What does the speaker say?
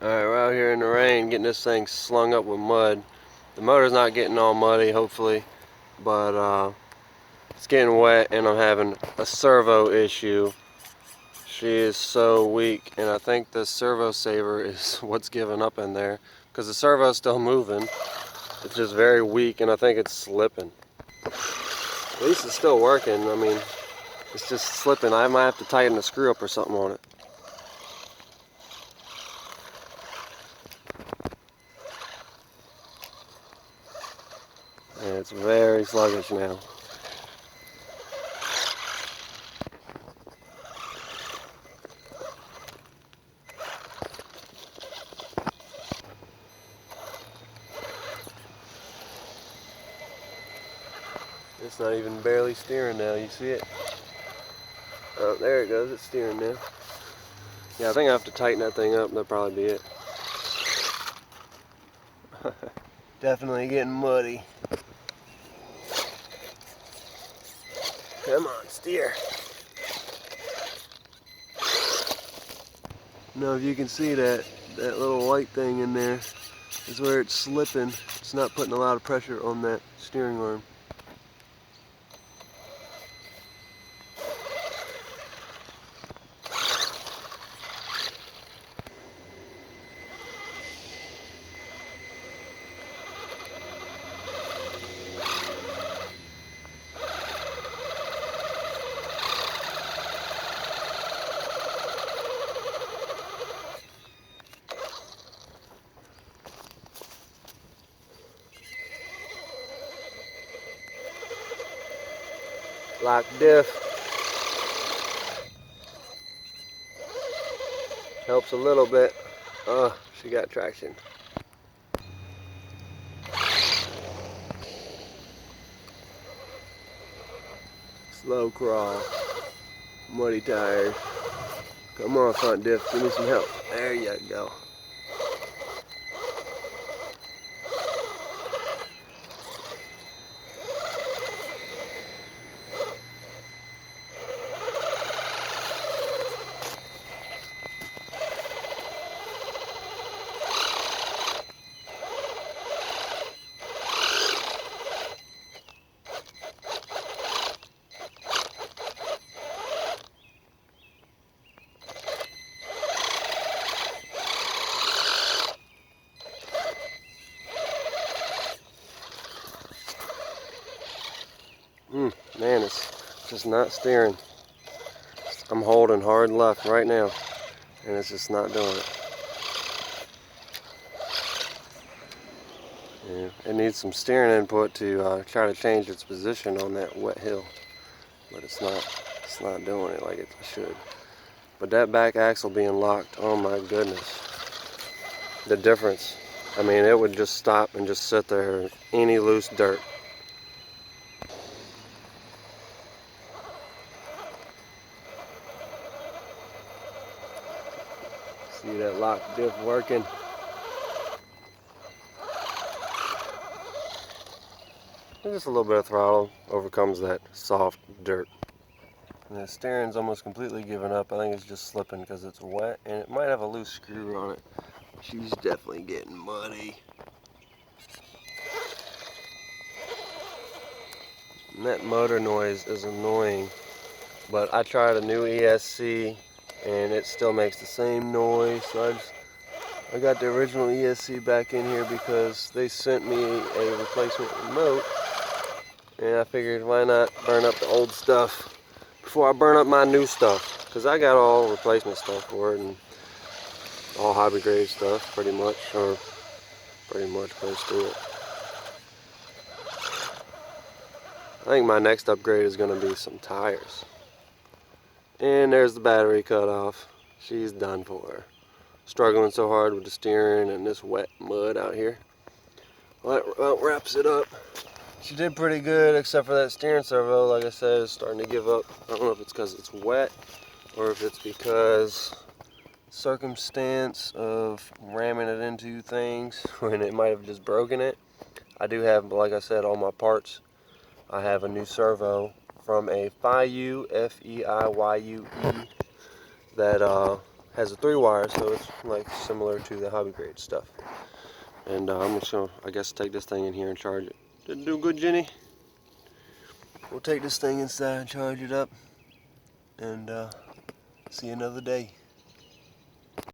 Alright, we're out here in the rain getting this thing slung up with mud. The motor's not getting all muddy, hopefully, but it's getting wet and I'm having a servo issue. She is so weak, and I think the servo saver is what's giving up in there, because the servo's still moving. It's just very weak and I think it's slipping. At least it's still working. I mean, it's just slipping. I might have to tighten the screw up or something on it. And it's very sluggish now. It's not even barely steering now, you see it? Oh, there it goes, it's steering now. Yeah, I think I have to tighten that thing up, that'll probably be it. Definitely getting muddy. Come on, steer. Now if you can see that little white thing in there is where it's slipping. It's not putting a lot of pressure on that steering arm. Like diff. Helps a little bit. Oh, she got traction. Slow crawl. Muddy tires. Come on, front diff, give me some help. There you go. Man, it's just not steering. I'm holding hard left right now, and it's just not doing it. Yeah, it needs some steering input to try to change its position on that wet hill, but it's not doing it like it should. But that back axle being locked, oh my goodness, the difference. I mean, it would just stop and just sit there, any loose dirt. See that lock diff working? And just a little bit of throttle overcomes that soft dirt. And the steering's almost completely given up. I think it's just slipping because it's wet, and it might have a loose screw on it. She's definitely getting muddy. And that motor noise is annoying, but I tried a new ESC and it still makes the same noise. So I got the original ESC back in here because they sent me a replacement remote, and I figured why not burn up the old stuff before I burn up my new stuff, because I got all replacement stuff for it and all hobby grade stuff pretty much, or pretty much close to it. I think my next upgrade is going to be some tires. And there's the battery cut off. She's done for. Struggling so hard with the steering and this wet mud out here. Well, that wraps it up. She did pretty good, except for that steering servo, like I said, is starting to give up. I don't know if it's because it's wet or if it's because circumstance of ramming it into things when it might have just broken it. I do have, like I said, all my parts. I have a new servo from a Feiyu, F-E-I-Y-U-E, that has a 3 wire, so it's like similar to the hobby grade stuff. And I'm just gonna, I guess, take this thing in here and charge it. Didn't do good, Jenny? We'll take this thing inside and charge it up, and see you another day.